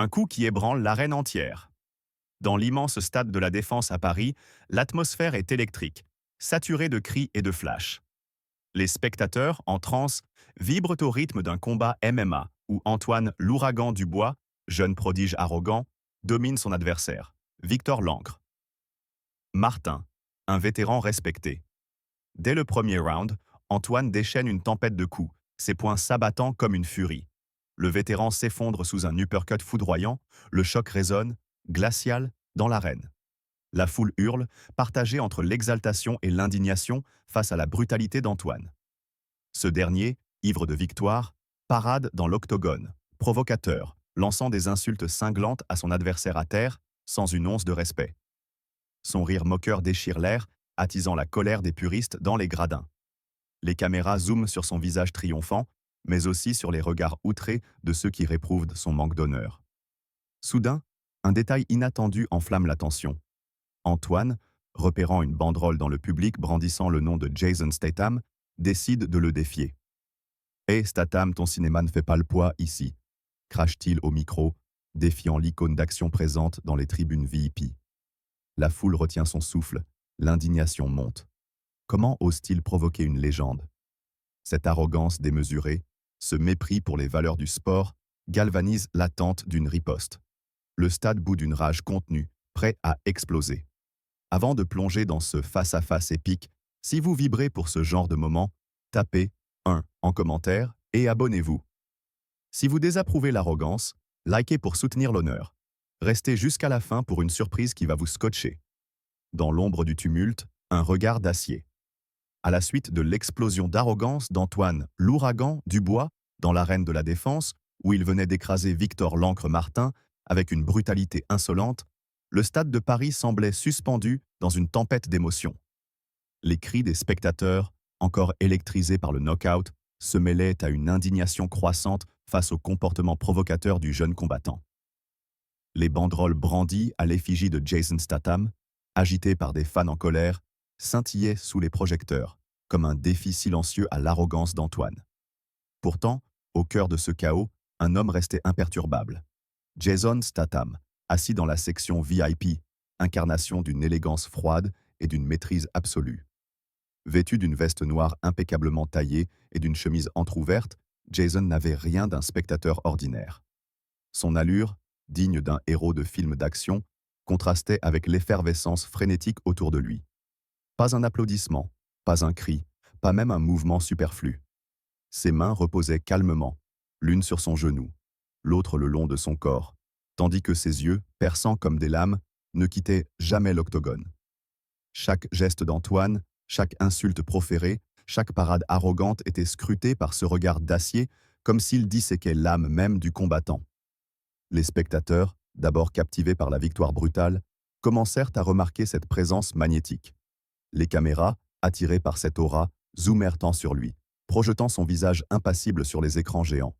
Un coup qui ébranle l'arène entière. Dans l'immense stade de la Défense à Paris, l'atmosphère est électrique, saturée de cris et de flashs. Les spectateurs, en transe, vibrent au rythme d'un combat MMA où Antoine l'Ouragan Dubois, jeune prodige arrogant, domine son adversaire, Victor Lancre. Martin, un vétéran respecté. Dès le premier round, Antoine déchaîne une tempête de coups, ses poings s'abattant comme une furie. Le vétéran s'effondre sous un uppercut foudroyant, le choc résonne, glacial, dans l'arène. La foule hurle, partagée entre l'exaltation et l'indignation face à la brutalité d'Antoine. Ce dernier, ivre de victoire, parade dans l'octogone, provocateur, lançant des insultes cinglantes à son adversaire à terre, sans une once de respect. Son rire moqueur déchire l'air, attisant la colère des puristes dans les gradins. Les caméras zooment sur son visage triomphant, mais aussi sur les regards outrés de ceux qui réprouvent son manque d'honneur. Soudain, un détail inattendu enflamme l'attention. Antoine, repérant une banderole dans le public brandissant le nom de Jason Statham, décide de le défier. Hé Statham, ton cinéma ne fait pas le poids ici, crache-t-il au micro, défiant l'icône d'action présente dans les tribunes VIP. La foule retient son souffle, l'indignation monte. Comment ose-t-il provoquer une légende? Cette arrogance démesurée, ce mépris pour les valeurs du sport, galvanise l'attente d'une riposte. Le stade bout d'une rage contenue, prêt à exploser. Avant de plonger dans ce face-à-face épique, si vous vibrez pour ce genre de moment, tapez 1 en commentaire et abonnez-vous. Si vous désapprouvez l'arrogance, likez pour soutenir l'honneur. Restez jusqu'à la fin pour une surprise qui va vous scotcher. Dans l'ombre du tumulte, un regard d'acier. À la suite de l'explosion d'arrogance d'Antoine l'Ouragan Dubois dans l'arène de la Défense, où il venait d'écraser Victor Lancre Martin avec une brutalité insolente, le stade de Paris semblait suspendu dans une tempête d'émotions. Les cris des spectateurs, encore électrisés par le knock-out, se mêlaient à une indignation croissante face au comportement provocateur du jeune combattant. Les banderoles brandies à l'effigie de Jason Statham, agitées par des fans en colère, scintillaient sous les projecteurs, comme un défi silencieux à l'arrogance d'Antoine. Pourtant, au cœur de ce chaos, un homme restait imperturbable. Jason Statham, assis dans la section VIP, incarnation d'une élégance froide et d'une maîtrise absolue. Vêtu d'une veste noire impeccablement taillée et d'une chemise entr'ouverte, Jason n'avait rien d'un spectateur ordinaire. Son allure, digne d'un héros de film d'action, contrastait avec l'effervescence frénétique autour de lui. Pas un applaudissement, pas un cri, pas même un mouvement superflu. Ses mains reposaient calmement, l'une sur son genou, l'autre le long de son corps, tandis que ses yeux, perçants comme des lames, ne quittaient jamais l'octogone. Chaque geste d'Antoine, chaque insulte proférée, chaque parade arrogante était scrutée par ce regard d'acier, comme s'il disséquait l'âme même du combattant. Les spectateurs, d'abord captivés par la victoire brutale, commencèrent à remarquer cette présence magnétique. Les caméras, attirées par cette aura, zoomèrent tant sur lui, projetant son visage impassible sur les écrans géants.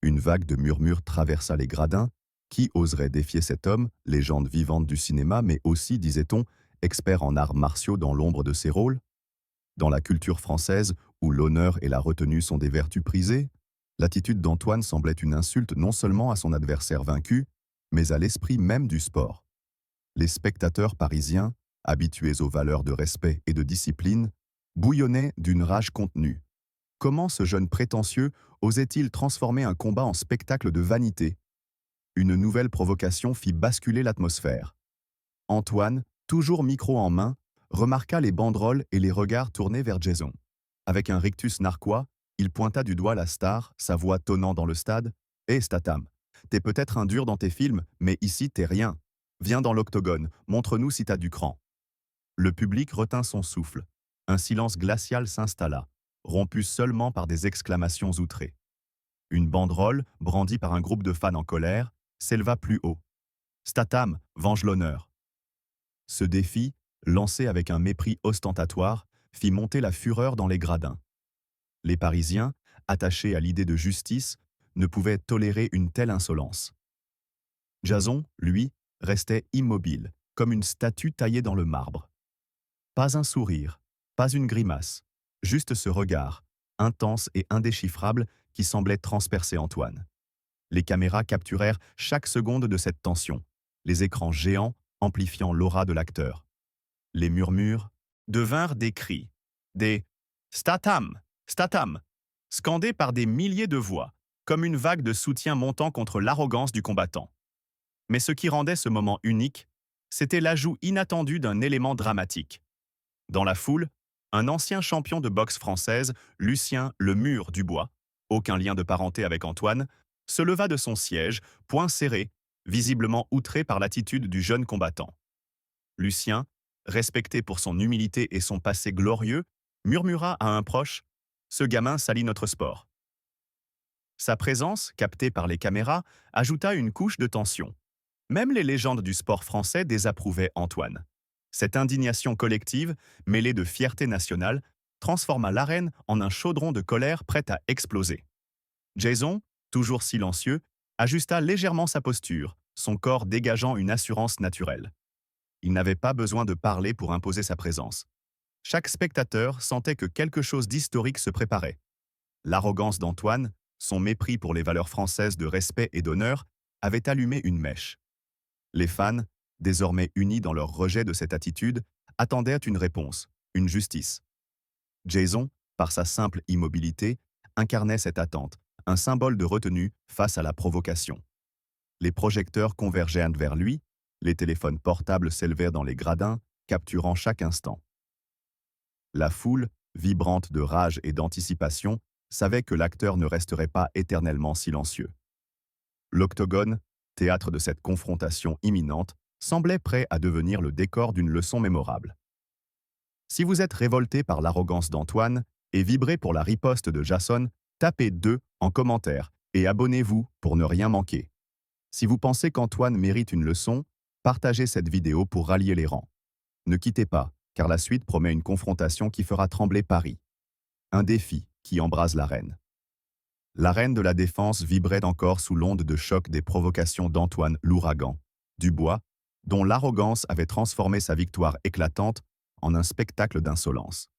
Une vague de murmures traversa les gradins. Qui oserait défier cet homme, légende vivante du cinéma, mais aussi, disait-on, expert en arts martiaux dans l'ombre de ses rôles? Dans la culture française, où l'honneur et la retenue sont des vertus prisées, l'attitude d'Antoine semblait une insulte non seulement à son adversaire vaincu, mais à l'esprit même du sport. Les spectateurs parisiens, habitués aux valeurs de respect et de discipline, bouillonnaient d'une rage contenue. Comment ce jeune prétentieux osait-il transformer un combat en spectacle de vanité? Une nouvelle provocation fit basculer l'atmosphère. Antoine, toujours micro en main, remarqua les banderoles et les regards tournés vers Jason. Avec un rictus narquois, il pointa du doigt la star, sa voix tonnant dans le stade. « Hé Statham, t'es peut-être un dur dans tes films, mais ici t'es rien. Viens dans l'octogone, montre-nous si t'as du cran. » Le public retint son souffle. Un silence glacial s'installa, rompu seulement par des exclamations outrées. Une banderole, brandie par un groupe de fans en colère, s'éleva plus haut. « Statham, venge l'honneur !» Ce défi, lancé avec un mépris ostentatoire, fit monter la fureur dans les gradins. Les Parisiens, attachés à l'idée de justice, ne pouvaient tolérer une telle insolence. Jason, lui, restait immobile, comme une statue taillée dans le marbre. Pas un sourire, pas une grimace, juste ce regard, intense et indéchiffrable, qui semblait transpercer Antoine. Les caméras capturèrent chaque seconde de cette tension, les écrans géants amplifiant l'aura de l'acteur. Les murmures devinrent des cris, des Statham, Statham, scandés par des milliers de voix, comme une vague de soutien montant contre l'arrogance du combattant. Mais ce qui rendait ce moment unique, c'était l'ajout inattendu d'un élément dramatique. Dans la foule, un ancien champion de boxe française, Lucien Le Mur Dubois, aucun lien de parenté avec Antoine, se leva de son siège, poing serré, visiblement outré par l'attitude du jeune combattant. Lucien, respecté pour son humilité et son passé glorieux, murmura à un proche « Ce gamin salit notre sport ». Sa présence, captée par les caméras, ajouta une couche de tension. Même les légendes du sport français désapprouvaient Antoine. Cette indignation collective, mêlée de fierté nationale, transforma l'arène en un chaudron de colère prêt à exploser. Jason, toujours silencieux, ajusta légèrement sa posture, son corps dégageant une assurance naturelle. Il n'avait pas besoin de parler pour imposer sa présence. Chaque spectateur sentait que quelque chose d'historique se préparait. L'arrogance d'Antoine, son mépris pour les valeurs françaises de respect et d'honneur, avait allumé une mèche. Les fans, désormais unis dans leur rejet de cette attitude, attendaient une réponse, une justice. Jason, par sa simple immobilité, incarnait cette attente, un symbole de retenue face à la provocation. Les projecteurs convergèrent vers lui, les téléphones portables s'élevèrent dans les gradins, capturant chaque instant. La foule, vibrante de rage et d'anticipation, savait que l'acteur ne resterait pas éternellement silencieux. L'octogone, théâtre de cette confrontation imminente, semblait prêt à devenir le décor d'une leçon mémorable. Si vous êtes révolté par l'arrogance d'Antoine et vibré pour la riposte de Jason, tapez 2 en commentaire et abonnez-vous pour ne rien manquer. Si vous pensez qu'Antoine mérite une leçon, partagez cette vidéo pour rallier les rangs. Ne quittez pas, car la suite promet une confrontation qui fera trembler Paris. Un défi qui embrase l'arène. L'arène de la Défense vibrait encore sous l'onde de choc des provocations d'Antoine l'Ouragan Dubois, dont l'arrogance avait transformé sa victoire éclatante en un spectacle d'insolence.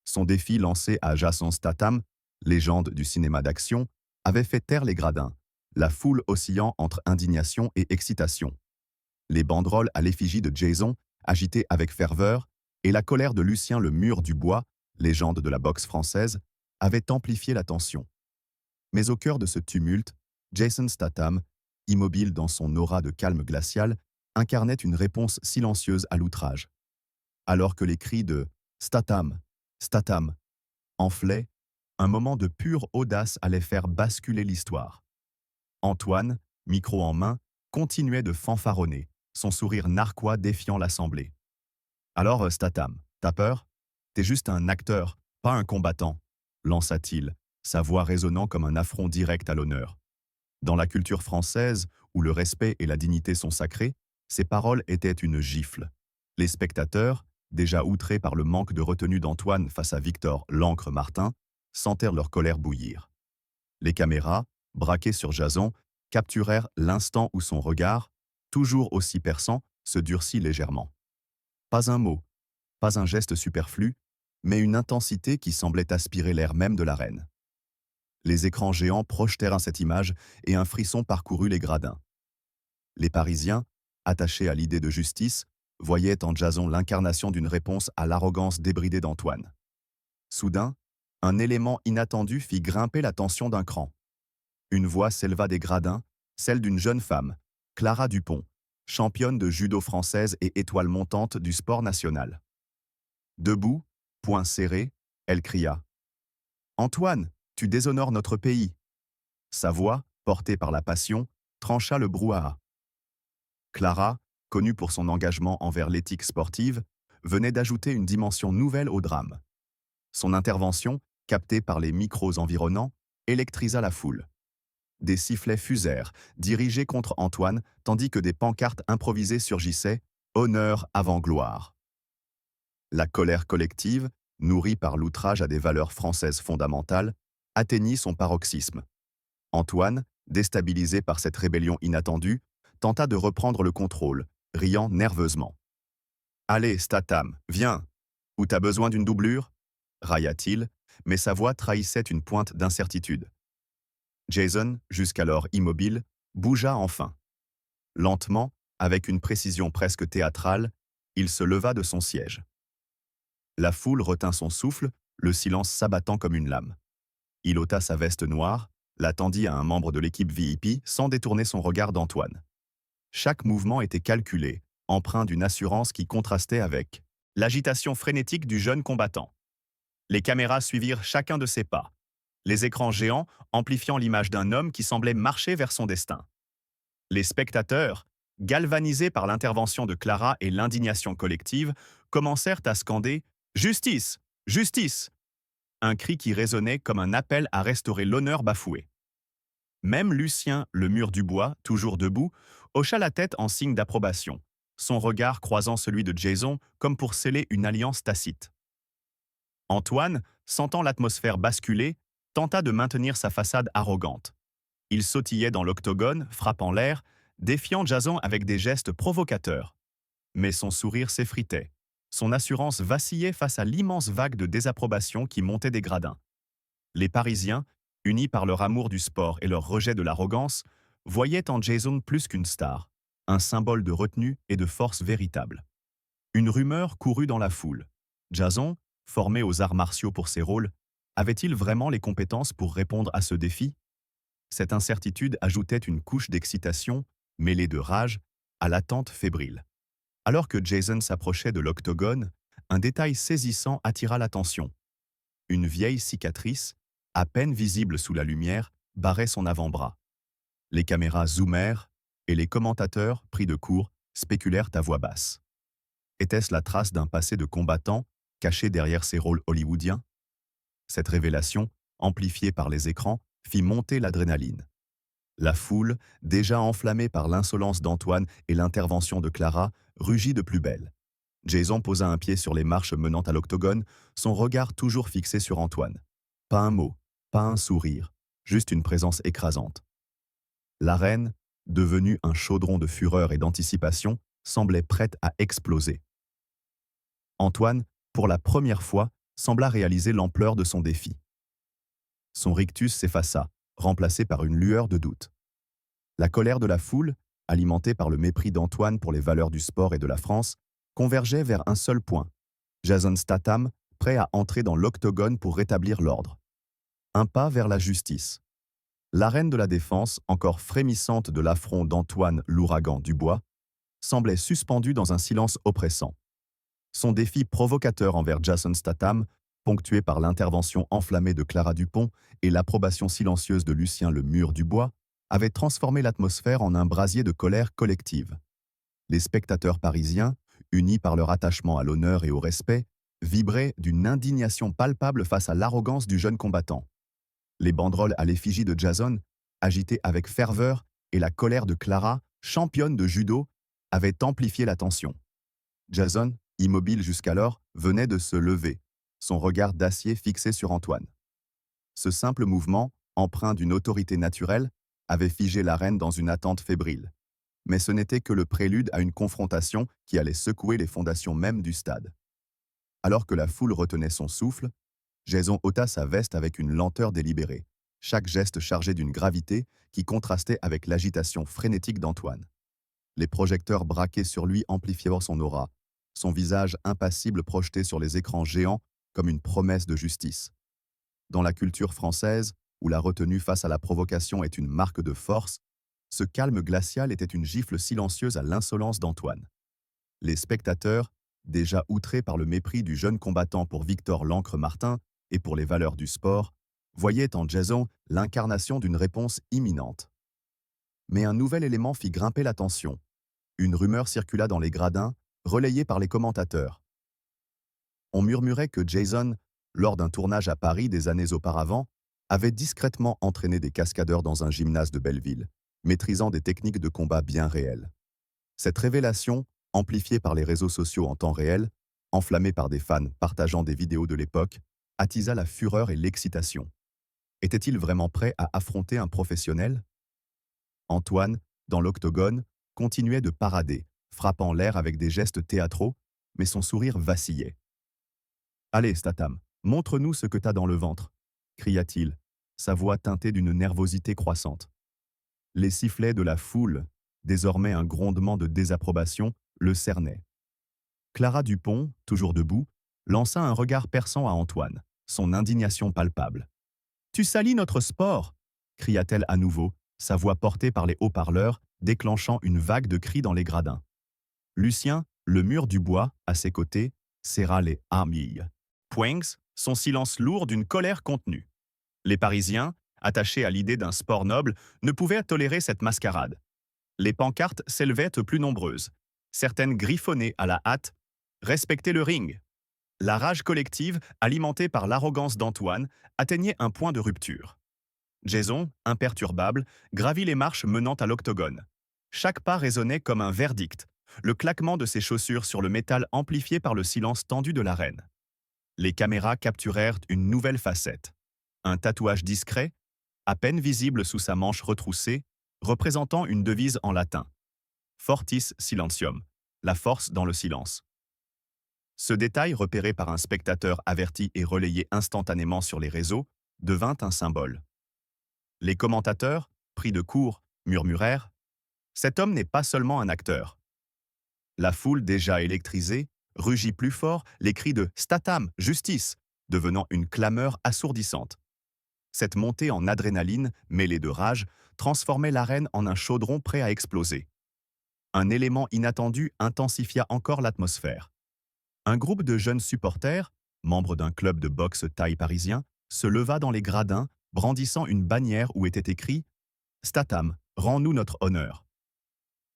Son défi lancé à Jason Statham, légende du cinéma d'action, avait fait taire les gradins, la foule oscillant entre indignation et excitation. Les banderoles à l'effigie de Jason, agitées avec ferveur, et la colère de Lucien Le Mur Dubois, légende de la boxe française, avaient amplifié la tension. Mais au cœur de ce tumulte, Jason Statham, immobile dans son aura de calme glacial, incarnait une réponse silencieuse à l'outrage. Alors que les cris de « Statham, Statham » enflaient, un moment de pure audace allait faire basculer l'histoire. Antoine, micro en main, continuait de fanfaronner, son sourire narquois défiant l'assemblée. « Alors, Statham, t'as peur? T'es juste un acteur, pas un combattant », lança-t-il, sa voix résonnant comme un affront direct à l'honneur. Dans la culture française, où le respect et la dignité sont sacrés, ces paroles étaient une gifle. Les spectateurs, déjà outrés par le manque de retenue d'Antoine face à Victor l'Ancre Martin, sentèrent leur colère bouillir. Les caméras, braquées sur Jason, capturèrent l'instant où son regard, toujours aussi perçant, se durcit légèrement. Pas un mot, pas un geste superflu, mais une intensité qui semblait aspirer l'air même de l'arène. Les écrans géants projetèrent cette image et un frisson parcourut les gradins. Les Parisiens, attachés à l'idée de justice, voyaient en Jason l'incarnation d'une réponse à l'arrogance débridée d'Antoine. Soudain, un élément inattendu fit grimper la tension d'un cran. Une voix s'éleva des gradins, celle d'une jeune femme, Clara Dupont, championne de judo française et étoile montante du sport national. Debout, poing serré, elle cria « Antoine, tu déshonores notre pays !» Sa voix, portée par la passion, trancha le brouhaha. Clara, connue pour son engagement envers l'éthique sportive, venait d'ajouter une dimension nouvelle au drame. Son intervention, captée par les micros environnants, électrisa la foule. Des sifflets fusèrent, dirigés contre Antoine, tandis que des pancartes improvisées surgissaient « Honneur avant gloire ». La colère collective, nourrie par l'outrage à des valeurs françaises fondamentales, atteignit son paroxysme. Antoine, déstabilisé par cette rébellion inattendue, tenta de reprendre le contrôle, riant nerveusement. « Allez, Statham, viens. Ou t'as besoin d'une doublure » railla-t-il, mais sa voix trahissait une pointe d'incertitude. Jason, jusqu'alors immobile, bougea enfin. Lentement, avec une précision presque théâtrale, il se leva de son siège. La foule retint son souffle, le silence s'abattant comme une lame. Il ôta sa veste noire, la tendit à un membre de l'équipe VIP sans détourner son regard d'Antoine. Chaque mouvement était calculé, empreint d'une assurance qui contrastait avec l'agitation frénétique du jeune combattant. Les caméras suivirent chacun de ses pas, les écrans géants amplifiant l'image d'un homme qui semblait marcher vers son destin. Les spectateurs, galvanisés par l'intervention de Clara et l'indignation collective, commencèrent à scander « Justice! Justice !» un cri qui résonnait comme un appel à restaurer l'honneur bafoué. Même Lucien, le mur du bois, toujours debout, hocha la tête en signe d'approbation, son regard croisant celui de Jason comme pour sceller une alliance tacite. Antoine, sentant l'atmosphère basculer, tenta de maintenir sa façade arrogante. Il sautillait dans l'octogone, frappant l'air, défiant Jason avec des gestes provocateurs. Mais son sourire s'effritait. Son assurance vacillait face à l'immense vague de désapprobation qui montait des gradins. Les Parisiens, unis par leur amour du sport et leur rejet de l'arrogance, voyaient en Jason plus qu'une star, un symbole de retenue et de force véritable. Une rumeur courut dans la foule. Jason, formé aux arts martiaux pour ses rôles, avait-il vraiment les compétences pour répondre à ce défi? Cette incertitude ajoutait une couche d'excitation, mêlée de rage, à l'attente fébrile. Alors que Jason s'approchait de l'octogone, un détail saisissant attira l'attention. Une vieille cicatrice, à peine visible sous la lumière, barrait son avant-bras. Les caméras zoomèrent et les commentateurs, pris de court, spéculèrent à voix basse. Était-ce la trace d'un passé de combattant caché derrière ses rôles hollywoodiens? Cette révélation, amplifiée par les écrans, fit monter l'adrénaline. La foule, déjà enflammée par l'insolence d'Antoine et l'intervention de Clara, rugit de plus belle. Jason posa un pied sur les marches menant à l'octogone, son regard toujours fixé sur Antoine. Pas un mot, pas un sourire, juste une présence écrasante. L'arène, devenue un chaudron de fureur et d'anticipation, semblait prête à exploser. Antoine, pour la première fois, sembla réaliser l'ampleur de son défi. Son rictus s'effaça, remplacé par une lueur de doute. La colère de la foule, alimentée par le mépris d'Antoine pour les valeurs du sport et de la France, convergeait vers un seul point. Jason Statham, prêt à entrer dans l'octogone pour rétablir l'ordre. Un pas vers la justice. L'arène de la défense, encore frémissante de l'affront d'Antoine l'ouragan Dubois, semblait suspendue dans un silence oppressant. Son défi provocateur envers Jason Statham, ponctué par l'intervention enflammée de Clara Dupont et l'approbation silencieuse de Lucien le mur Dubois, avait transformé l'atmosphère en un brasier de colère collective. Les spectateurs parisiens, unis par leur attachement à l'honneur et au respect, vibraient d'une indignation palpable face à l'arrogance du jeune combattant. Les banderoles à l'effigie de Jason, agitées avec ferveur, et la colère de Clara, championne de judo, avaient amplifié la tension. Jason, immobile jusqu'alors, venait de se lever, son regard d'acier fixé sur Antoine. Ce simple mouvement, empreint d'une autorité naturelle, avait figé l'arène dans une attente fébrile. Mais ce n'était que le prélude à une confrontation qui allait secouer les fondations mêmes du stade. Alors que la foule retenait son souffle, Jason ôta sa veste avec une lenteur délibérée, chaque geste chargé d'une gravité qui contrastait avec l'agitation frénétique d'Antoine. Les projecteurs braqués sur lui amplifiaient son aura, son visage impassible projeté sur les écrans géants comme une promesse de justice. Dans la culture française, où la retenue face à la provocation est une marque de force, ce calme glacial était une gifle silencieuse à l'insolence d'Antoine. Les spectateurs, déjà outrés par le mépris du jeune combattant pour Victor Lancre-Martin et pour les valeurs du sport, voyaient en Jason l'incarnation d'une réponse imminente. Mais un nouvel élément fit grimper la tension. Une rumeur circula dans les gradins, relayée par les commentateurs. On murmurait que Jason, lors d'un tournage à Paris des années auparavant, avait discrètement entraîné des cascadeurs dans un gymnase de Belleville, maîtrisant des techniques de combat bien réelles. Cette révélation, amplifiée par les réseaux sociaux en temps réel, enflammée par des fans partageant des vidéos de l'époque, attisa la fureur et l'excitation. Était-il vraiment prêt à affronter un professionnel? Antoine, dans l'octogone, continuait de parader, frappant l'air avec des gestes théâtraux, mais son sourire vacillait. « Allez, Statham, montre-nous ce que t'as dans le ventre », cria-t-il, sa voix teintée d'une nervosité croissante. Les sifflets de la foule, désormais un grondement de désapprobation, le cernaient. Clara Dupont, toujours debout, lança un regard perçant à Antoine, son indignation palpable. « Tu salis notre sport !» cria-t-elle à nouveau, sa voix portée par les haut-parleurs, déclenchant une vague de cris dans les gradins. Lucien, le mur du bois, à ses côtés, serra les armilles. Poings, son silence lourd d'une colère contenue. Les Parisiens, attachés à l'idée d'un sport noble, ne pouvaient tolérer cette mascarade. Les pancartes s'élevaient plus nombreuses. Certaines griffonnaient à la hâte « Respectez le ring ». La rage collective, alimentée par l'arrogance d'Antoine, atteignait un point de rupture. Jason, imperturbable, gravit les marches menant à l'octogone. Chaque pas résonnait comme un verdict, le claquement de ses chaussures sur le métal amplifié par le silence tendu de l'arène. Les caméras capturèrent une nouvelle facette. Un tatouage discret, à peine visible sous sa manche retroussée, représentant une devise en latin. Fortis silentium, la force dans le silence. Ce détail, repéré par un spectateur averti et relayé instantanément sur les réseaux, devint un symbole. Les commentateurs, pris de court, murmurèrent « Cet homme n'est pas seulement un acteur ». La foule, déjà électrisée, rugit plus fort les cris de « Statham, justice !» devenant une clameur assourdissante. Cette montée en adrénaline, mêlée de rage, transformait l'arène en un chaudron prêt à exploser. Un élément inattendu intensifia encore l'atmosphère. Un groupe de jeunes supporters, membres d'un club de boxe thaï parisien, se leva dans les gradins, brandissant une bannière où était écrit « Statham, rends-nous notre honneur ».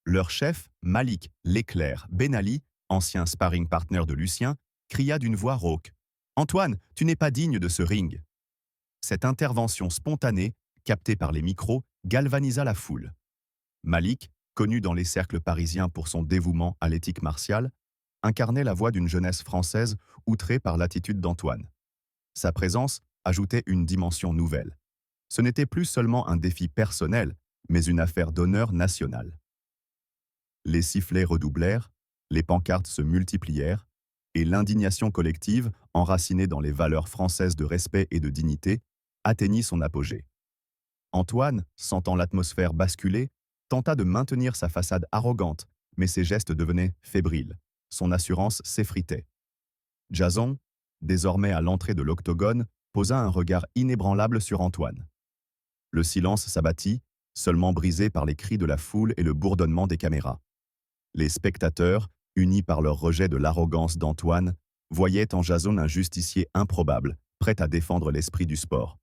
Leur chef, Malik l'éclair Ben Ali, ancien sparring partner de Lucien, cria d'une voix rauque « Antoine, tu n'es pas digne de ce ring ». Cette intervention spontanée, captée par les micros, galvanisa la foule. Malik, connu dans les cercles parisiens pour son dévouement à l'éthique martiale, incarnait la voix d'une jeunesse française outrée par l'attitude d'Antoine. Sa présence ajoutait une dimension nouvelle. Ce n'était plus seulement un défi personnel, mais une affaire d'honneur nationale. Les sifflets redoublèrent, les pancartes se multiplièrent, et l'indignation collective, enracinée dans les valeurs françaises de respect et de dignité, atteignit son apogée. Antoine, sentant l'atmosphère basculer, tenta de maintenir sa façade arrogante, mais ses gestes devenaient fébriles. Son assurance s'effritait. Jason, désormais à l'entrée de l'octogone, posa un regard inébranlable sur Antoine. Le silence s'abattit, seulement brisé par les cris de la foule et le bourdonnement des caméras. Les spectateurs, unis par leur rejet de l'arrogance d'Antoine, voyaient en Jason un justicier improbable, prêt à défendre l'esprit du sport.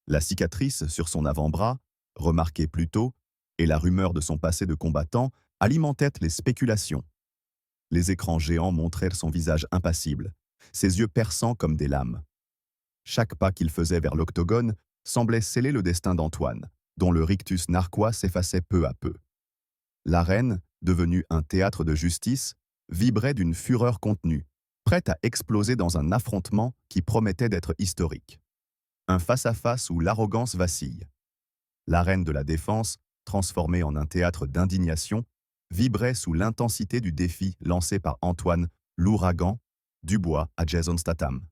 La cicatrice sur son avant-bras, remarquée plus tôt, et la rumeur de son passé de combattant alimentaient les spéculations. Les écrans géants montrèrent son visage impassible, ses yeux perçants comme des lames. Chaque pas qu'il faisait vers l'octogone semblait sceller le destin d'Antoine, dont le rictus narquois s'effaçait peu à peu. L'arène, devenue un théâtre de justice, vibrait d'une fureur contenue, prête à exploser dans un affrontement qui promettait d'être historique. Un face-à-face où l'arrogance vacille. L'arène de la défense, transformée en un théâtre d'indignation, vibrait sous l'intensité du défi lancé par Antoine, l'ouragan, Dubois à Jason Statham.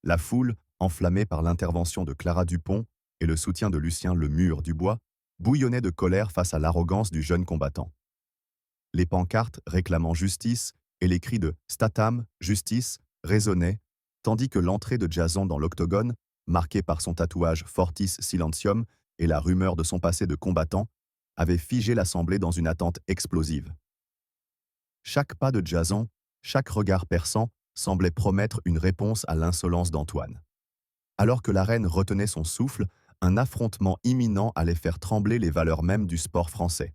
La foule, enflammée par l'intervention de Clara Dupont et le soutien de Lucien le mur Dubois, bouillonnait de colère face à l'arrogance du jeune combattant. Les pancartes réclamant justice et les cris de « Statham, justice » résonnaient, tandis que l'entrée de Jason dans l'octogone, marquée par son tatouage Fortis Silentium et la rumeur de son passé de combattant, avait figé l'assemblée dans une attente explosive. Chaque pas de Jason, chaque regard perçant, semblait promettre une réponse à l'insolence d'Antoine. Alors que l'arène retenait son souffle, un affrontement imminent allait faire trembler les valeurs mêmes du sport français.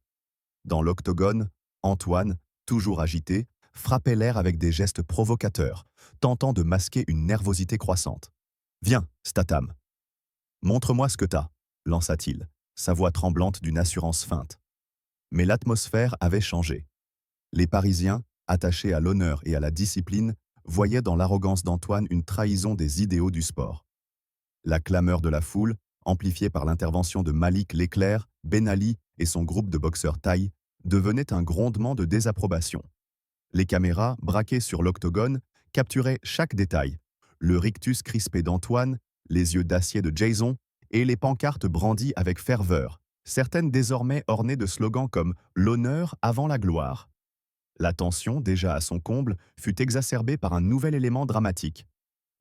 Dans l'octogone, Antoine, toujours agité, frappait l'air avec des gestes provocateurs, tentant de masquer une nervosité croissante. « Viens, Statham. Montre-moi ce que t'as », lança-t-il, sa voix tremblante d'une assurance feinte. Mais l'atmosphère avait changé. Les Parisiens, attachés à l'honneur et à la discipline, voyaient dans l'arrogance d'Antoine une trahison des idéaux du sport. La clameur de la foule, amplifiée par l'intervention de Malik l'éclair, Ben Ali et son groupe de boxeurs thaï, devenait un grondement de désapprobation. Les caméras, braquées sur l'octogone, capturaient chaque détail. Le rictus crispé d'Antoine, les yeux d'acier de Jason et les pancartes brandies avec ferveur, certaines désormais ornées de slogans comme « L'honneur avant la gloire ». La tension, déjà à son comble, fut exacerbée par un nouvel élément dramatique.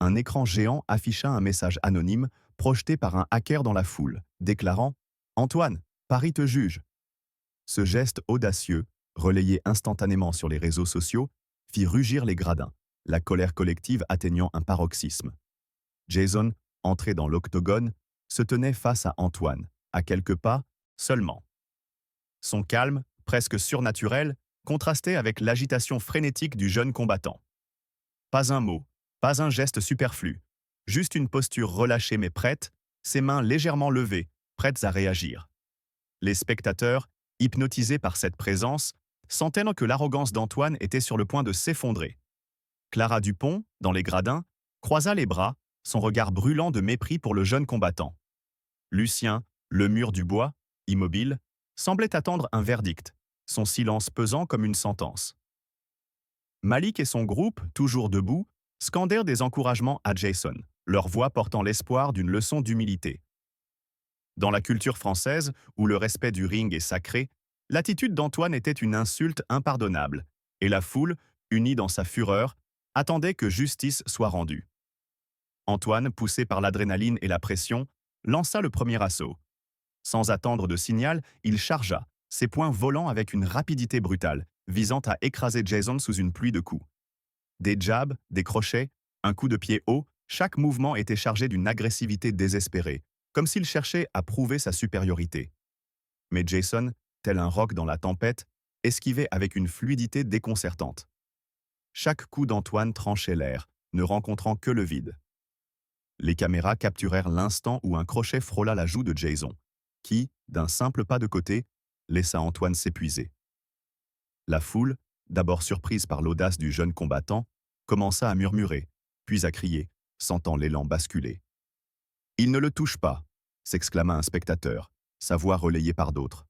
Un écran géant afficha un message anonyme projeté par un hacker dans la foule, déclarant « Antoine, Paris te juge ». Ce geste audacieux, relayé instantanément sur les réseaux sociaux, fit rugir les gradins, la colère collective atteignant un paroxysme. Jason, entré dans l'octogone, se tenait face à Antoine, à quelques pas seulement. Son calme, presque surnaturel, contrastait avec l'agitation frénétique du jeune combattant. Pas un mot, pas un geste superflu, juste une posture relâchée mais prête, ses mains légèrement levées, prêtes à réagir. Les spectateurs, hypnotisés par cette présence, sentaient que l'arrogance d'Antoine était sur le point de s'effondrer. Clara Dupont, dans les gradins, croisa les bras, son regard brûlant de mépris pour le jeune combattant. Lucien, le mur du bois, immobile, semblait attendre un verdict, son silence pesant comme une sentence. Malik et son groupe, toujours debout, scandèrent des encouragements à Jason, leur voix portant l'espoir d'une leçon d'humilité. Dans la culture française, où le respect du ring est sacré, l'attitude d'Antoine était une insulte impardonnable, et la foule, unie dans sa fureur, attendait que justice soit rendue. Antoine, poussé par l'adrénaline et la pression, lança le premier assaut. Sans attendre de signal, il chargea, ses poings volant avec une rapidité brutale, visant à écraser Jason sous une pluie de coups. Des jabs, des crochets, un coup de pied haut, chaque mouvement était chargé d'une agressivité désespérée, comme s'il cherchait à prouver sa supériorité. Mais Jason, tel un roc dans la tempête, esquivait avec une fluidité déconcertante. Chaque coup d'Antoine tranchait l'air, ne rencontrant que le vide. Les caméras capturèrent l'instant où un crochet frôla la joue de Jason, qui, d'un simple pas de côté, laissa Antoine s'épuiser. La foule, d'abord surprise par l'audace du jeune combattant, commença à murmurer, puis à crier, sentant l'élan basculer. « Il ne le touche pas !» s'exclama un spectateur, sa voix relayée par d'autres.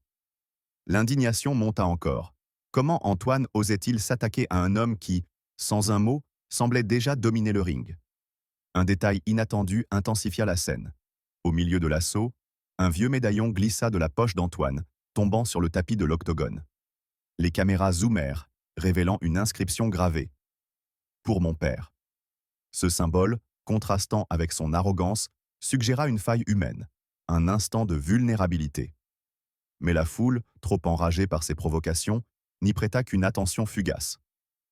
L'indignation monta encore. Comment Antoine osait-il s'attaquer à un homme qui, sans un mot, semblait déjà dominer le ring? Un détail inattendu intensifia la scène. Au milieu de l'assaut, un vieux médaillon glissa de la poche d'Antoine, tombant sur le tapis de l'octogone. Les caméras zoomèrent, révélant une inscription gravée. « Pour mon père ». Ce symbole, contrastant avec son arrogance, suggéra une faille humaine, un instant de vulnérabilité. Mais la foule, trop enragée par ces provocations, n'y prêta qu'une attention fugace.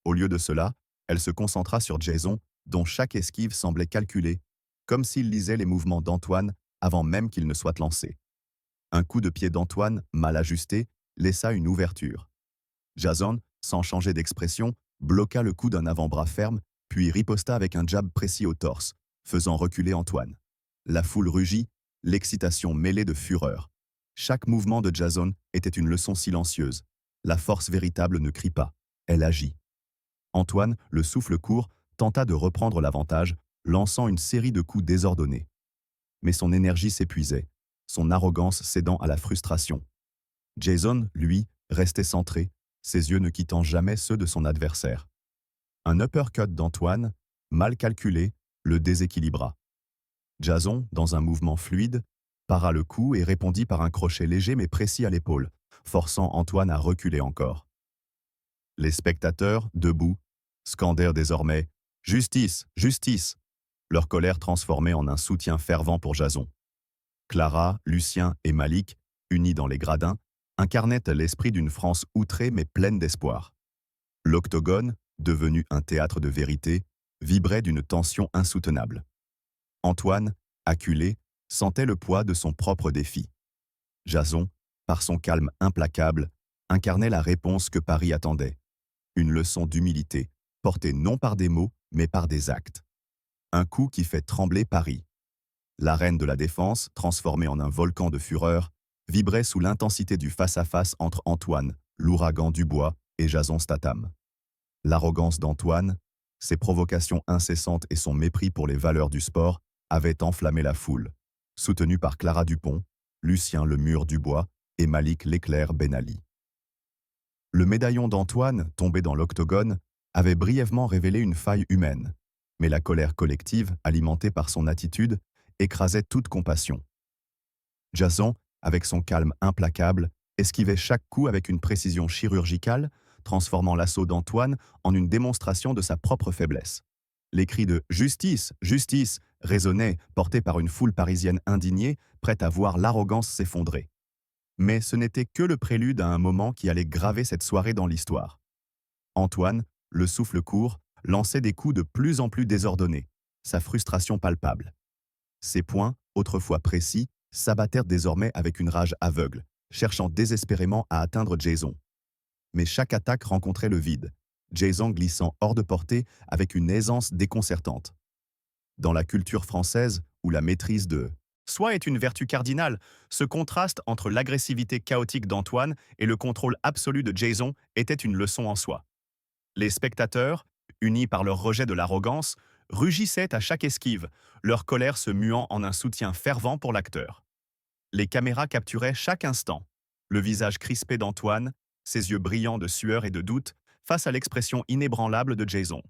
Au lieu de cela, elle se concentra sur Jason, dont chaque esquive semblait calculée, comme s'il lisait les mouvements d'Antoine avant même qu'il ne soit lancé. Un coup de pied d'Antoine, mal ajusté, laissa une ouverture. Jason, sans changer d'expression, bloqua le coup d'un avant-bras ferme, puis riposta avec un jab précis au torse, faisant reculer Antoine. La foule rugit, l'excitation mêlée de fureur. Chaque mouvement de Jason était une leçon silencieuse. La force véritable ne crie pas, elle agit. Antoine, le souffle court, tenta de reprendre l'avantage, lançant une série de coups désordonnés. Mais son énergie s'épuisait, son arrogance cédant à la frustration. Jason, lui, restait centré, ses yeux ne quittant jamais ceux de son adversaire. Un uppercut d'Antoine, mal calculé, le déséquilibra. Jason, dans un mouvement fluide, para le coup et répondit par un crochet léger mais précis à l'épaule, forçant Antoine à reculer encore. Les spectateurs, debout, scandèrent désormais « Justice, justice !» leur colère transformée en un soutien fervent pour Jason. Clara, Lucien et Malik, unis dans les gradins, incarnaient l'esprit d'une France outrée mais pleine d'espoir. L'octogone, devenu un théâtre de vérité, vibrait d'une tension insoutenable. Antoine, acculé, sentait le poids de son propre défi. Jason, par son calme implacable, incarnait la réponse que Paris attendait. Une leçon d'humilité, portée non par des mots, mais par des actes. Un coup qui fait trembler Paris. L'arène de la Défense, transformée en un volcan de fureur, vibrait sous l'intensité du face-à-face entre Antoine, l'ouragan Dubois, et Jason Statham. L'arrogance d'Antoine, ses provocations incessantes et son mépris pour les valeurs du sport avaient enflammé la foule, soutenue par Clara Dupont, Lucien le Mur Dubois et Malik l'éclair Ben Ali. Le médaillon d'Antoine, tombé dans l'octogone, avait brièvement révélé une faille humaine, mais la colère collective, alimentée par son attitude, écrasait toute compassion. Jason, avec son calme implacable, esquivait chaque coup avec une précision chirurgicale, transformant l'assaut d'Antoine en une démonstration de sa propre faiblesse. Les cris de Justice, justice résonnaient, portés par une foule parisienne indignée, prête à voir l'arrogance s'effondrer. Mais ce n'était que le prélude à un moment qui allait graver cette soirée dans l'histoire. Antoine, le souffle court, lançait des coups de plus en plus désordonnés, sa frustration palpable. Ses poings, autrefois précis, s'abattèrent désormais avec une rage aveugle, cherchant désespérément à atteindre Jason. Mais chaque attaque rencontrait le vide, Jason glissant hors de portée avec une aisance déconcertante. Dans la culture française, où la maîtrise de soi est une vertu cardinale, ce contraste entre l'agressivité chaotique d'Antoine et le contrôle absolu de Jason était une leçon en soi. Les spectateurs, unis par leur rejet de l'arrogance, rugissaient à chaque esquive, leur colère se muant en un soutien fervent pour l'acteur. Les caméras capturaient chaque instant le visage crispé d'Antoine, ses yeux brillants de sueur et de doute, face à l'expression inébranlable de Jason.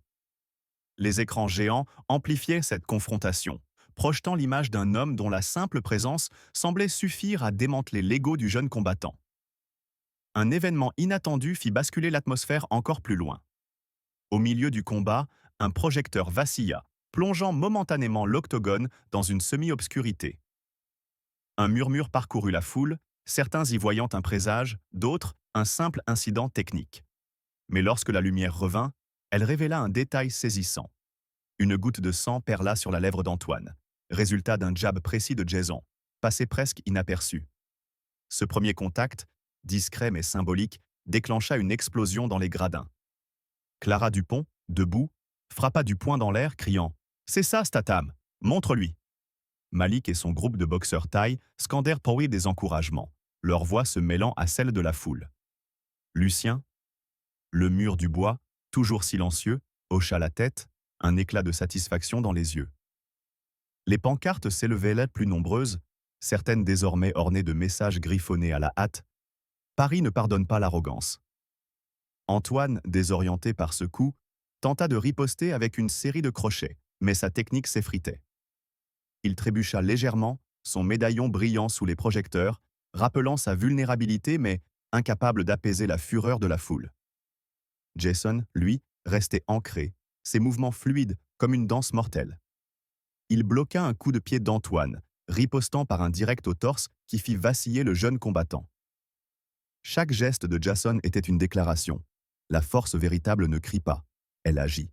Les écrans géants amplifiaient cette confrontation, projetant l'image d'un homme dont la simple présence semblait suffire à démanteler l'ego du jeune combattant. Un événement inattendu fit basculer l'atmosphère encore plus loin. Au milieu du combat, un projecteur vacilla, plongeant momentanément l'octogone dans une semi-obscurité. Un murmure parcourut la foule, certains y voyant un présage, d'autres un simple incident technique. Mais lorsque la lumière revint, elle révéla un détail saisissant. Une goutte de sang perla sur la lèvre d'Antoine, résultat d'un jab précis de Jason, passé presque inaperçu. Ce premier contact, discret mais symbolique, déclencha une explosion dans les gradins. Clara Dupont, debout, frappa du poing dans l'air, criant « C'est ça, Statham, montre-lui !» Malik et son groupe de boxeurs thaï scandèrent pour lui des encouragements, leur voix se mêlant à celle de la foule. Lucien, le mur du bois, toujours silencieux, hocha la tête, un éclat de satisfaction dans les yeux. Les pancartes s'élevaient là plus nombreuses, certaines désormais ornées de messages griffonnés à la hâte. Paris ne pardonne pas l'arrogance. Antoine, désorienté par ce coup, tenta de riposter avec une série de crochets, mais sa technique s'effritait. Il trébucha légèrement, son médaillon brillant sous les projecteurs, rappelant sa vulnérabilité mais incapable d'apaiser la fureur de la foule. Jason, lui, restait ancré, ses mouvements fluides comme une danse mortelle. Il bloqua un coup de pied d'Antoine, ripostant par un direct au torse qui fit vaciller le jeune combattant. Chaque geste de Jason était une déclaration. La force véritable ne crie pas, elle agit.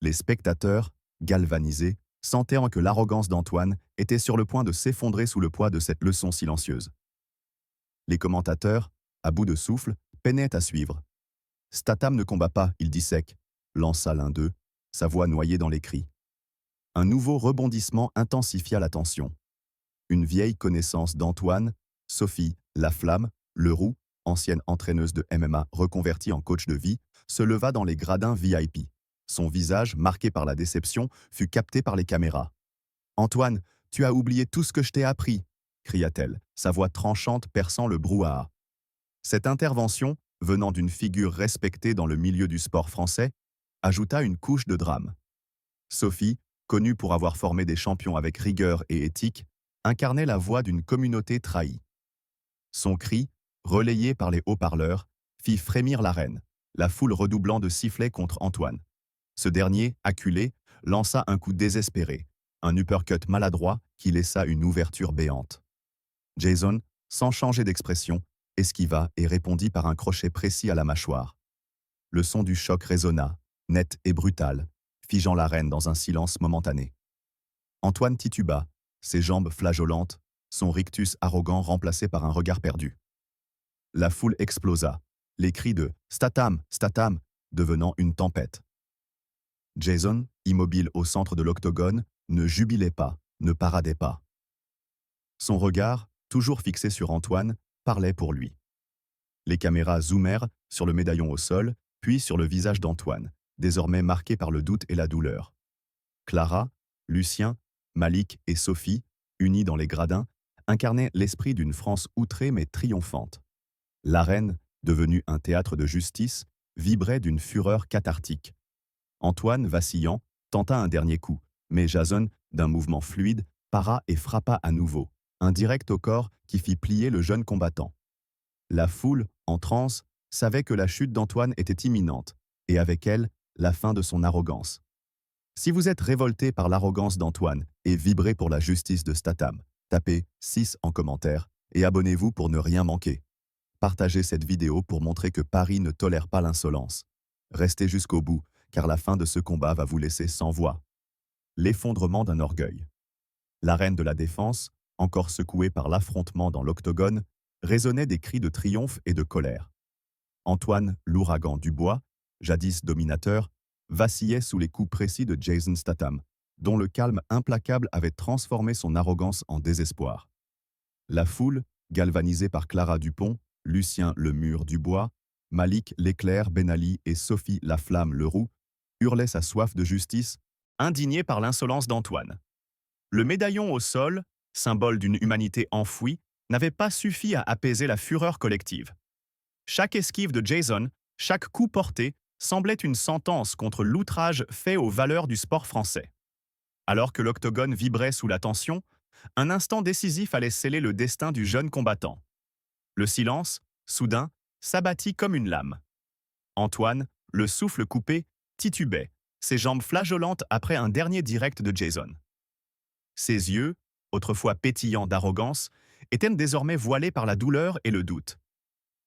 Les spectateurs, galvanisés, sentaient que l'arrogance d'Antoine était sur le point de s'effondrer sous le poids de cette leçon silencieuse. Les commentateurs, à bout de souffle, peinaient à suivre. Statham ne combat pas, il dit sec, lança l'un d'eux, sa voix noyée dans les cris. Un nouveau rebondissement intensifia la tension. Une vieille connaissance d'Antoine, Sophie Laflamme, Leroux, ancienne entraîneuse de MMA reconvertie en coach de vie, se leva dans les gradins VIP. Son visage, marqué par la déception, fut capté par les caméras. « Antoine, tu as oublié tout ce que je t'ai appris !» cria-t-elle, sa voix tranchante perçant le brouhaha. Cette intervention, venant d'une figure respectée dans le milieu du sport français, ajouta une couche de drame. Sophie, connue pour avoir formé des champions avec rigueur et éthique, incarnait la voix d'une communauté trahie. Son cri, relayé par les haut-parleurs, fit frémir l'arène, la foule redoublant de sifflets contre Antoine. Ce dernier, acculé, lança un coup désespéré, un uppercut maladroit qui laissa une ouverture béante. Jason, sans changer d'expression, esquiva et répondit par un crochet précis à la mâchoire. Le son du choc résonna, net et brutal, figeant l'arène dans un silence momentané. Antoine tituba, ses jambes flageolantes, son rictus arrogant remplacé par un regard perdu. La foule explosa, les cris de « Statham, Statham » devenant une tempête. Jason, immobile au centre de l'octogone, ne jubilait pas, ne paradait pas. Son regard, toujours fixé sur Antoine, parlait pour lui. Les caméras zoomèrent sur le médaillon au sol, puis sur le visage d'Antoine, désormais marqué par le doute et la douleur. Clara, Lucien, Malik et Sophie, unis dans les gradins, incarnaient l'esprit d'une France outrée mais triomphante. L'arène, devenue un théâtre de justice, vibrait d'une fureur cathartique. Antoine, vacillant, tenta un dernier coup, mais Jason, d'un mouvement fluide, para et frappa à nouveau, un direct au corps qui fit plier le jeune combattant. La foule, en transe, savait que la chute d'Antoine était imminente, et avec elle, la fin de son arrogance. Si vous êtes révolté par l'arrogance d'Antoine et vibrez pour la justice de Statham, tapez 6 en commentaire et abonnez-vous pour ne rien manquer. Partagez cette vidéo pour montrer que Paris ne tolère pas l'insolence. Restez jusqu'au bout, car la fin de ce combat va vous laisser sans voix. L'effondrement d'un orgueil. L'arène de la Défense, encore secouée par l'affrontement dans l'octogone, résonnait des cris de triomphe et de colère. Antoine l'ouragan Dubois, jadis dominateur, vacillait sous les coups précis de Jason Statham, dont le calme implacable avait transformé son arrogance en désespoir. La foule, galvanisée par Clara Dupont, Lucien le Mur Dubois, Malik l'éclair Ben Ali et Sophie la Flamme Leroux, hurlait sa soif de justice, indignée par l'insolence d'Antoine. Le médaillon au sol, symbole d'une humanité enfouie, n'avait pas suffi à apaiser la fureur collective. Chaque esquive de Jason, chaque coup porté, semblait une sentence contre l'outrage fait aux valeurs du sport français. Alors que l'octogone vibrait sous la tension, un instant décisif allait sceller le destin du jeune combattant. Le silence, soudain, s'abattit comme une lame. Antoine, le souffle coupé, titubait, ses jambes flageolantes après un dernier direct de Jason. Ses yeux, autrefois pétillants d'arrogance, étaient désormais voilés par la douleur et le doute.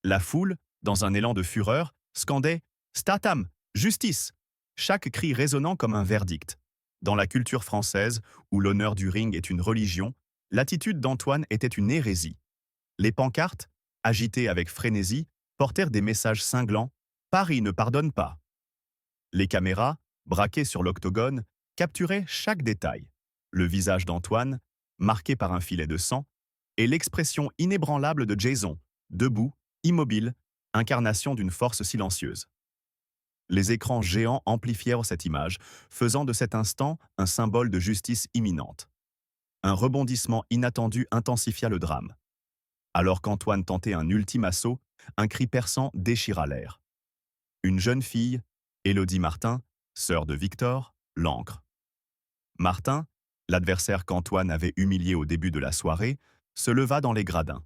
La foule, dans un élan de fureur, scandait « Statham, justice !» chaque cri résonnant comme un verdict. Dans la culture française, où l'honneur du ring est une religion, l'attitude d'Antoine était une hérésie. Les pancartes, agitées avec frénésie, portèrent des messages cinglants « Paris ne pardonne pas ». Les caméras, braquées sur l'octogone, capturaient chaque détail. Le visage d'Antoine, marqué par un filet de sang, et l'expression inébranlable de Jason, debout, immobile, incarnation d'une force silencieuse. Les écrans géants amplifièrent cette image, faisant de cet instant un symbole de justice imminente. Un rebondissement inattendu intensifia le drame. Alors qu'Antoine tentait un ultime assaut, un cri perçant déchira l'air. Une jeune fille, Élodie Martin, sœur de Victor, l'ancre. Martin, l'adversaire qu'Antoine avait humilié au début de la soirée, se leva dans les gradins.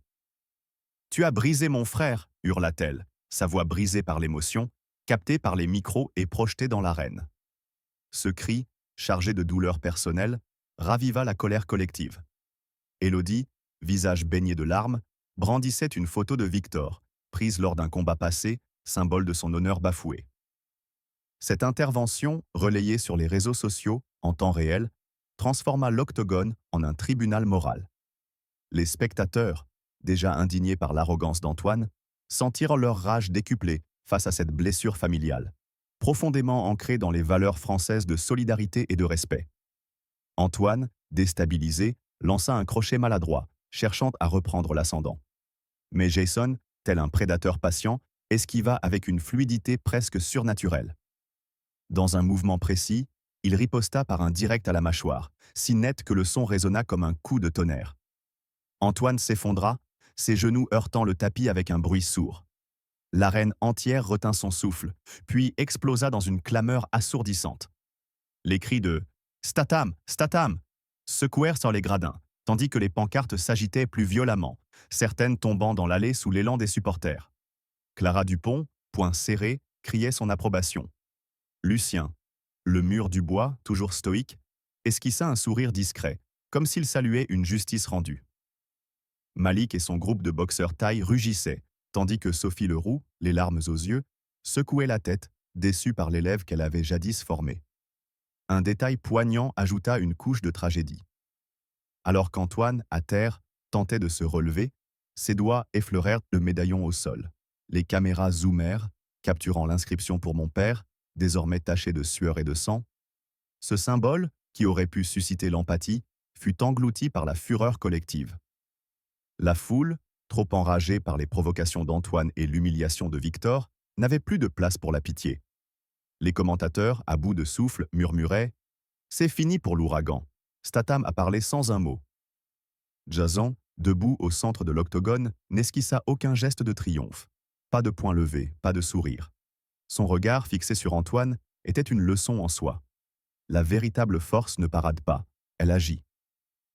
« Tu as brisé mon frère !» hurla-t-elle, sa voix brisée par l'émotion, captée par les micros et projetée dans l'arène. Ce cri, chargé de douleur personnelle, raviva la colère collective. Élodie, visage baigné de larmes, brandissait une photo de Victor, prise lors d'un combat passé, symbole de son honneur bafoué. Cette intervention, relayée sur les réseaux sociaux, en temps réel, transforma l'octogone en un tribunal moral. Les spectateurs, déjà indignés par l'arrogance d'Antoine, sentirent leur rage décuplée face à cette blessure familiale, profondément ancrée dans les valeurs françaises de solidarité et de respect. Antoine, déstabilisé, lança un crochet maladroit, cherchant à reprendre l'ascendant. Mais Jason, tel un prédateur patient, esquiva avec une fluidité presque surnaturelle. Dans un mouvement précis, il riposta par un direct à la mâchoire, si net que le son résonna comme un coup de tonnerre. Antoine s'effondra, ses genoux heurtant le tapis avec un bruit sourd. L'arène entière retint son souffle, puis explosa dans une clameur assourdissante. Les cris de « Statham, Statham !» secouèrent sur les gradins, tandis que les pancartes s'agitaient plus violemment, certaines tombant dans l'allée sous l'élan des supporters. Clara Dupont, poing serré, criait son approbation. Lucien, le Mur Dubois, toujours stoïque, esquissa un sourire discret, comme s'il saluait une justice rendue. Malik et son groupe de boxeurs thaï rugissaient, tandis que Sophie Leroux, les larmes aux yeux, secouait la tête, déçue par l'élève qu'elle avait jadis formé. Un détail poignant ajouta une couche de tragédie. Alors qu'Antoine, à terre, tentait de se relever, ses doigts effleurèrent le médaillon au sol. Les caméras zoomèrent, capturant l'inscription pour mon père, désormais taché de sueur et de sang. Ce symbole, qui aurait pu susciter l'empathie, fut englouti par la fureur collective. La foule, trop enragée par les provocations d'Antoine et l'humiliation de Victor, n'avait plus de place pour la pitié. Les commentateurs, à bout de souffle, murmuraient « C'est fini pour l'ouragan. Statham a parlé sans un mot. » Jason, debout au centre de l'octogone, n'esquissa aucun geste de triomphe. Pas de poing levé, pas de sourire. Son regard, fixé sur Antoine, était une leçon en soi. La véritable force ne parade pas, elle agit.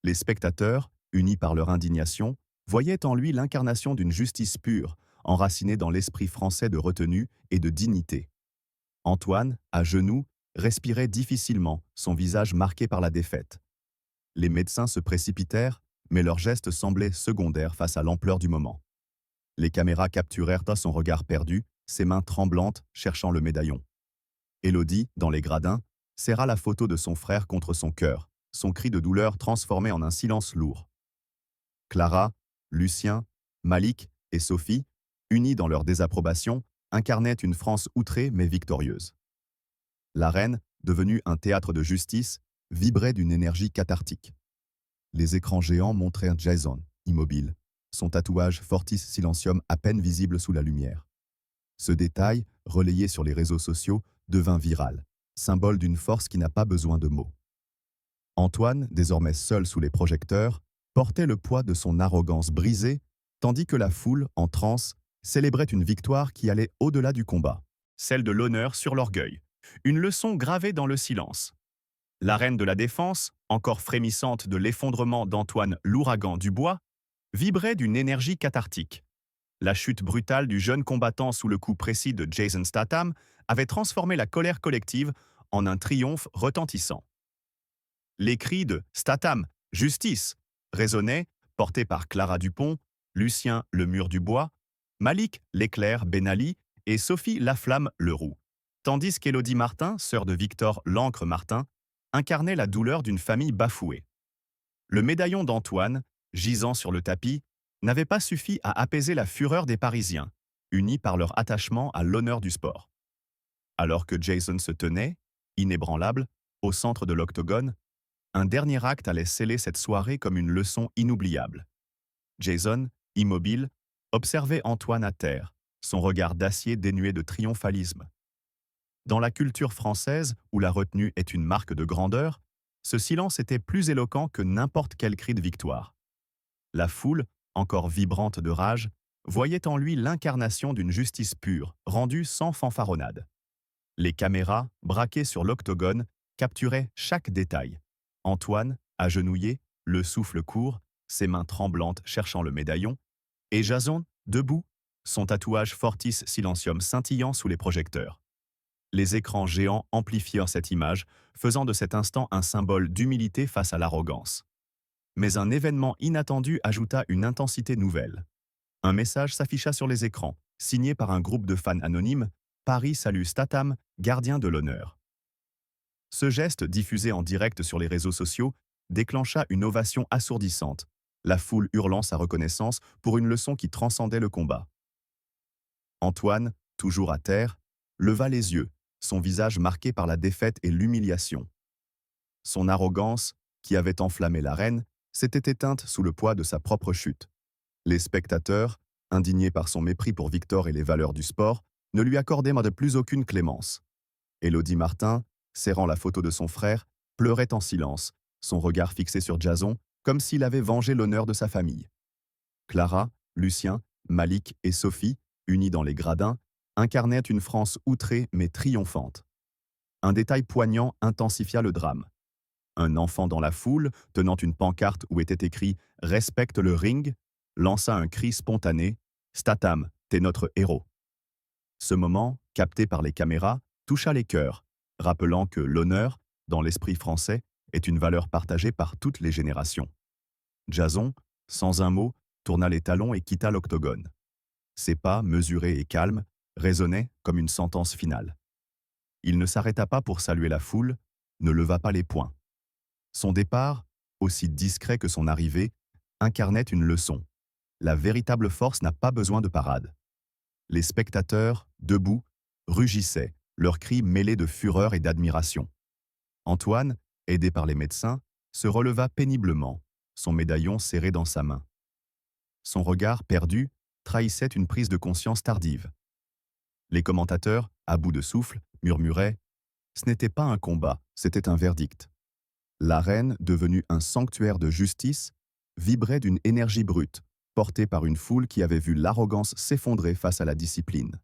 Les spectateurs, unis par leur indignation, voyaient en lui l'incarnation d'une justice pure, enracinée dans l'esprit français de retenue et de dignité. Antoine, à genoux, respirait difficilement, son visage marqué par la défaite. Les médecins se précipitèrent, mais leurs gestes semblaient secondaires face à l'ampleur du moment. Les caméras capturèrent son regard perdu, ses mains tremblantes, cherchant le médaillon. Élodie, dans les gradins, serra la photo de son frère contre son cœur, son cri de douleur transformé en un silence lourd. Clara, Lucien, Malik et Sophie, unis dans leur désapprobation, incarnaient une France outrée mais victorieuse. L'arène, devenue un théâtre de justice, vibrait d'une énergie cathartique. Les écrans géants montrèrent Jason, immobile, son tatouage Fortis Silentium à peine visible sous la lumière. Ce détail, relayé sur les réseaux sociaux, devint viral, symbole d'une force qui n'a pas besoin de mots. Antoine, désormais seul sous les projecteurs, portait le poids de son arrogance brisée, tandis que la foule, en transe, célébrait une victoire qui allait au-delà du combat, celle de l'honneur sur l'orgueil, une leçon gravée dans le silence. L'arène de la défense, encore frémissante de l'effondrement d'Antoine l'ouragan Dubois, vibrait d'une énergie cathartique. La chute brutale du jeune combattant sous le coup précis de Jason Statham avait transformé la colère collective en un triomphe retentissant. Les cris de « Statham, justice !» résonnaient, portés par Clara Dupont, Lucien le Mur du Bois, Malik l'éclair Ben Ali et Sophie Laflamme Leroux, tandis qu'Élodie Martin, sœur de Victor l'Ancre Martin, incarnait la douleur d'une famille bafouée. Le médaillon d'Antoine, gisant sur le tapis, n'avait pas suffi à apaiser la fureur des Parisiens, unis par leur attachement à l'honneur du sport. Alors que Jason se tenait, inébranlable, au centre de l'octogone, un dernier acte allait sceller cette soirée comme une leçon inoubliable. Jason, immobile, observait Antoine à terre, son regard d'acier dénué de triomphalisme. Dans la culture française, où la retenue est une marque de grandeur, ce silence était plus éloquent que n'importe quel cri de victoire. La foule, encore vibrante de rage, voyait en lui l'incarnation d'une justice pure, rendue sans fanfaronnade. Les caméras, braquées sur l'octogone, capturaient chaque détail. Antoine, agenouillé, le souffle court, ses mains tremblantes cherchant le médaillon, et Jason, debout, son tatouage Fortis Silentium scintillant sous les projecteurs. Les écrans géants amplifièrent cette image, faisant de cet instant un symbole d'humilité face à l'arrogance. Mais un événement inattendu ajouta une intensité nouvelle. Un message s'afficha sur les écrans, signé par un groupe de fans anonymes, « Paris salue Statham, gardien de l'honneur ». Ce geste, diffusé en direct sur les réseaux sociaux, déclencha une ovation assourdissante, la foule hurlant sa reconnaissance pour une leçon qui transcendait le combat. Antoine, toujours à terre, leva les yeux, son visage marqué par la défaite et l'humiliation. Son arrogance, qui avait enflammé l'arène, s'était éteinte sous le poids de sa propre chute. Les spectateurs, indignés par son mépris pour Victor et les valeurs du sport, ne lui accordaient de plus aucune clémence. Élodie Martin, serrant la photo de son frère, pleurait en silence, son regard fixé sur Jason, comme s'il avait vengé l'honneur de sa famille. Clara, Lucien, Malik et Sophie, unis dans les gradins, incarnaient une France outrée mais triomphante. Un détail poignant intensifia le drame. Un enfant dans la foule, tenant une pancarte où était écrit « Respecte le ring », lança un cri spontané « Statham, t'es notre héros ». Ce moment, capté par les caméras, toucha les cœurs, rappelant que l'honneur, dans l'esprit français, est une valeur partagée par toutes les générations. Jason, sans un mot, tourna les talons et quitta l'octogone. Ses pas, mesurés et calmes, résonnaient comme une sentence finale. Il ne s'arrêta pas pour saluer la foule, ne leva pas les poings. Son départ, aussi discret que son arrivée, incarnait une leçon. La véritable force n'a pas besoin de parade. Les spectateurs, debout, rugissaient, leurs cris mêlés de fureur et d'admiration. Antoine, aidé par les médecins, se releva péniblement, son médaillon serré dans sa main. Son regard perdu trahissait une prise de conscience tardive. Les commentateurs, à bout de souffle, murmuraient « Ce n'était pas un combat, c'était un verdict ». L'arène, devenue un sanctuaire de justice, vibrait d'une énergie brute, portée par une foule qui avait vu l'arrogance s'effondrer face à la discipline.